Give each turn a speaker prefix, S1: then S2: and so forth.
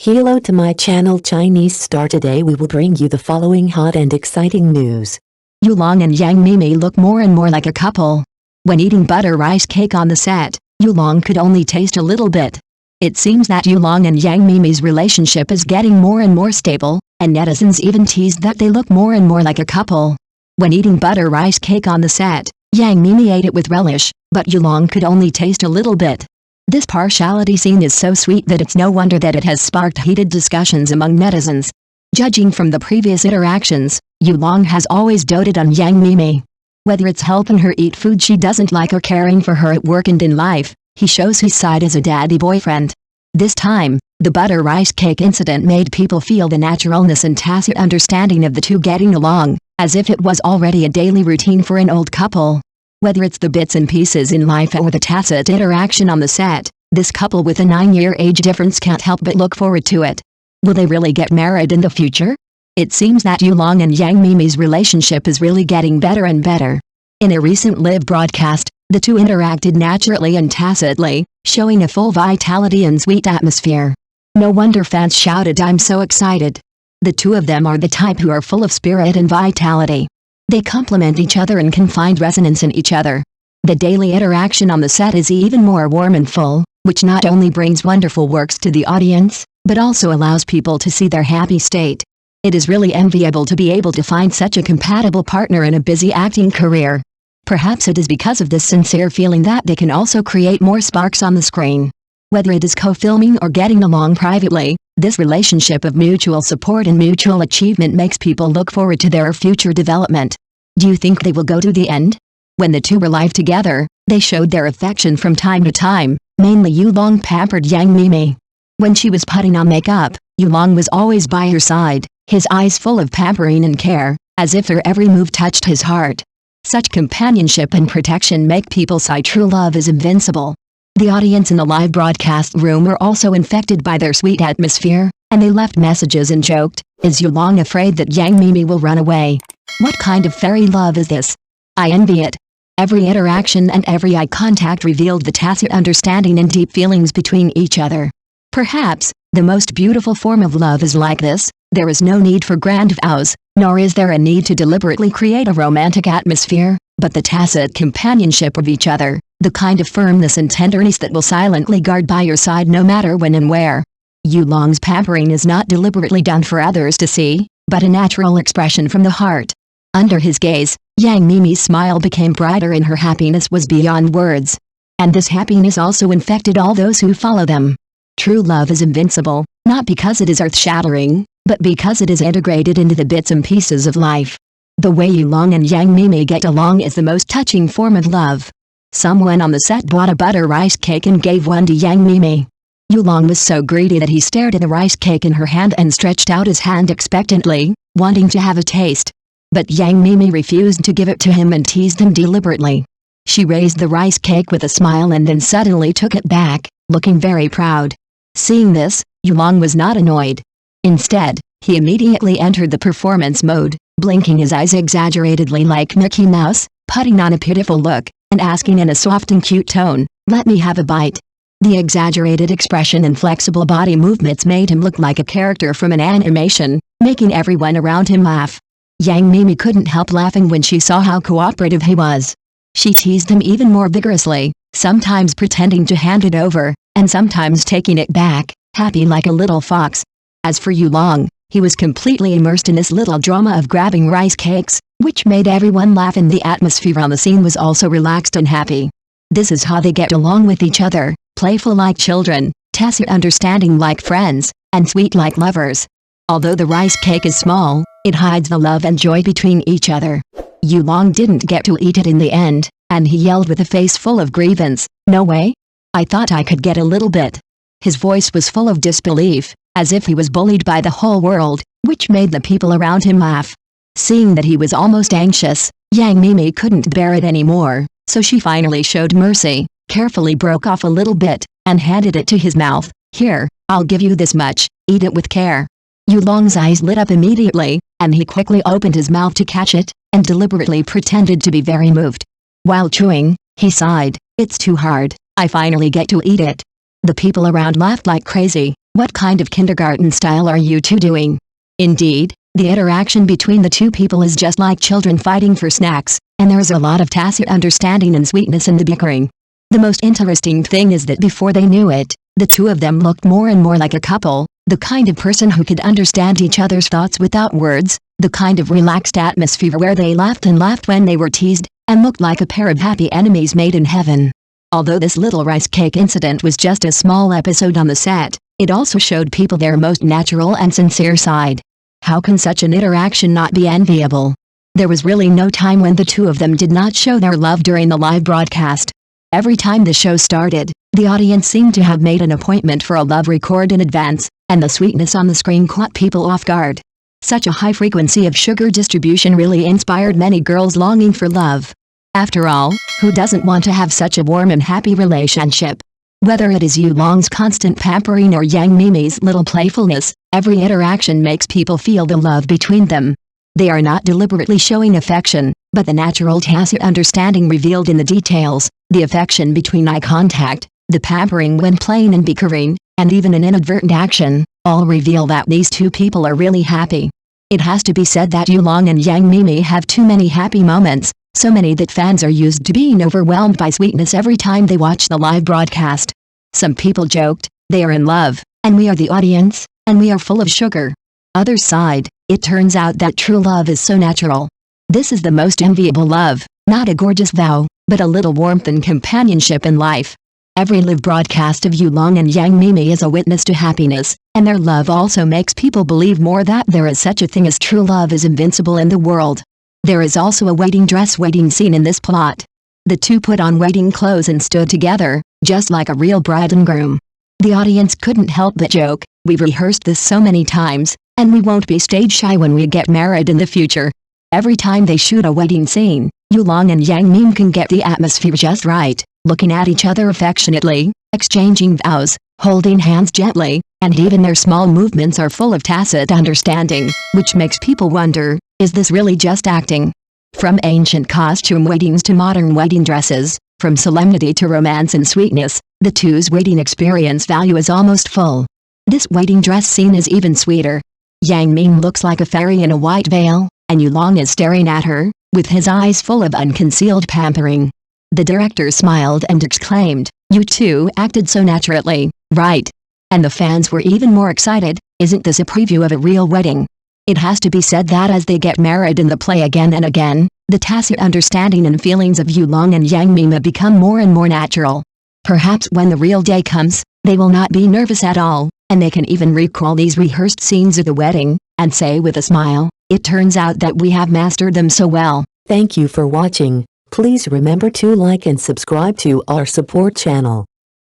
S1: Hello to my channel Chinese Star. Today we will bring you the following hot and exciting news.
S2: Long and Yang Meimei look more and more like a couple. When eating butter rice cake on the set, Long could only taste a little bit. It seems that Long and Yang Meimei's relationship is getting more and more stable, and netizens even teased that they look more and more like a couple. When eating butter rice cake on the set, Yang Meimei ate it with relish, but Long could only taste a little bit. This partiality scene is so sweet that it's no wonder that it has sparked heated discussions among netizens. Judging from the previous interactions, Long has always doted on Yang Meimei. Whether it's helping her eat food she doesn't like or caring for her at work and in life, he shows his side as a daddy boyfriend. This time, the butter rice cake incident made people feel the naturalness and tacit understanding of the two getting along, as if it was already a daily routine for an old couple. Whether it's the bits and pieces in life or the tacit interaction on the set, this couple with a 9-year age difference can't help but look forward to it. Will they really get married in the future? It seems that Long and Yang Meimei's relationship is really getting better and better. In a recent live broadcast, the two interacted naturally and tacitly, showing a full vitality and sweet atmosphere. No wonder fans shouted, "I'm so excited." The two of them are the type who are full of spirit and vitality. They complement each other and can find resonance in each other. The daily interaction on the set is even more warm and full, which not only brings wonderful works to the audience, but also allows people to see their happy state. It is really enviable to be able to find such a compatible partner in a busy acting career. Perhaps it is because of this sincere feeling that they can also create more sparks on the screen. Whether it is co-filming or getting along privately, this relationship of mutual support and mutual achievement makes people look forward to their future development. Do you think they will go to the end? When the two were live together, they showed their affection from time to time, mainly Long pampered Yang Meimei. When she was putting on makeup, Long was always by her side, his eyes full of pampering and care, as if her every move touched his heart. Such companionship and protection make people say true love is invincible. The audience in the live broadcast room were also infected by their sweet atmosphere, and they left messages and joked, "Is Long afraid that Yang Meimei will run away? What kind of fairy love is this? I envy it." Every interaction and every eye contact revealed the tacit understanding and deep feelings between each other. Perhaps, the most beautiful form of love is like this: there is no need for grand vows, nor is there a need to deliberately create a romantic atmosphere, but the tacit companionship of each other, the kind of firmness and tenderness that will silently guard by your side no matter when and where. Long's pampering is not deliberately done for others to see, but a natural expression from the heart. Under his gaze, Yang Meimei's smile became brighter and her happiness was beyond words. And this happiness also infected all those who follow them. True love is invincible, not because it is earth-shattering, but because it is integrated into the bits and pieces of life. The way Long and Yang Meimei get along is the most touching form of love. Someone on the set bought a butter rice cake and gave one to Yang Meimei. Long was so greedy that he stared at the rice cake in her hand and stretched out his hand expectantly, wanting to have a taste. But Yang Meimei refused to give it to him and teased him deliberately. She raised the rice cake with a smile and then suddenly took it back, looking very proud. Seeing this, Long was not annoyed. Instead, he immediately entered the performance mode, blinking his eyes exaggeratedly like Mickey Mouse, putting on a pitiful look, and asking in a soft and cute tone, "Let me have a bite." The exaggerated expression and flexible body movements made him look like a character from an animation, making everyone around him laugh. Yang Meimei couldn't help laughing when she saw how cooperative he was. She teased him even more vigorously, sometimes pretending to hand it over, and sometimes taking it back, happy like a little fox. As for Long, he was completely immersed in this little drama of grabbing rice cakes, which made everyone laugh, and the atmosphere on the scene was also relaxed and happy. This is how they get along with each other, playful like children, tacit understanding like friends, and sweet like lovers. Although the rice cake is small, it hides the love and joy between each other. Long didn't get to eat it in the end, and he yelled with a face full of grievance, "No way? I thought I could get a little bit." His voice was full of disbelief, as if he was bullied by the whole world, which made the people around him laugh. Seeing that he was almost anxious, Yang Meimei couldn't bear it anymore, so she finally showed mercy, carefully broke off a little bit, and handed it to his mouth. "Here, I'll give you this much, eat it with care." Long's eyes lit up immediately, and he quickly opened his mouth to catch it, and deliberately pretended to be very moved. While chewing, he sighed, "It's too hard, I finally get to eat it." The people around laughed like crazy, What kind of kindergarten style are you two doing? Indeed, the interaction between the two people is just like children fighting for snacks, and there is a lot of tacit understanding and sweetness in the bickering. The most interesting thing is that before they knew it, the two of them looked more and more like a couple, the kind of person who could understand each other's thoughts without words, the kind of relaxed atmosphere where they laughed and laughed when they were teased, and looked like a pair of happy enemies made in heaven. Although this little rice cake incident was just a small episode on the set, it also showed people their most natural and sincere side. How can such an interaction not be enviable? There was really no time when the two of them did not show their love during the live broadcast. Every time the show started, the audience seemed to have made an appointment for a love record in advance, and the sweetness on the screen caught people off guard. Such a high frequency of sugar distribution really inspired many girls longing for love. After all, who doesn't want to have such a warm and happy relationship? Whether it is Yulong's constant pampering or Yang Meimei's little playfulness, every interaction makes people feel the love between them. They are not deliberately showing affection, but the natural tacit understanding revealed in the details, the affection between eye contact, the pampering when playing and bickering, and even an inadvertent action, all reveal that these two people are really happy. It has to be said that Yulong and Yang Meimei have too many happy moments, so many that fans are used to being overwhelmed by sweetness every time they watch the live broadcast. Some people joked, they are in love, and we are the audience, and we are full of sugar. Others sighed, it turns out that true love is so natural. This is the most enviable love, not a gorgeous vow, but a little warmth and companionship in life. Every live broadcast of Yulong and Yang Meimei is a witness to happiness, and their love also makes people believe more that there is such a thing as true love is invincible in the world. There is also a wedding dress waiting scene in this plot. The two put on wedding clothes and stood together, just like a real bride and groom. The audience couldn't help but joke, we've rehearsed this so many times, and we won't be stage shy when we get married in the future. Every time they shoot a wedding scene, Yulong and Yang Meimei can get the atmosphere just right, looking at each other affectionately, exchanging vows, holding hands gently, and even their small movements are full of tacit understanding, which makes people wonder, is this really just acting? From ancient costume weddings to modern wedding dresses, from solemnity to romance and sweetness, the two's wedding experience value is almost full. This wedding dress scene is even sweeter. Yang Meimei looks like a fairy in a white veil, and Yulong is staring at her, with his eyes full of unconcealed pampering. The director smiled and exclaimed, you two acted so naturally, right? And the fans were even more excited, isn't this a preview of a real wedding? It has to be said that as they get married in the play again and again, the tacit understanding and feelings of Yulong and Yang Meimei become more and more natural. Perhaps when the real day comes, they will not be nervous at all, and they can even recall these rehearsed scenes of the wedding, and say with a smile, it turns out that we have mastered them so well.
S1: Thank you for watching. Please remember to like and subscribe to our support channel.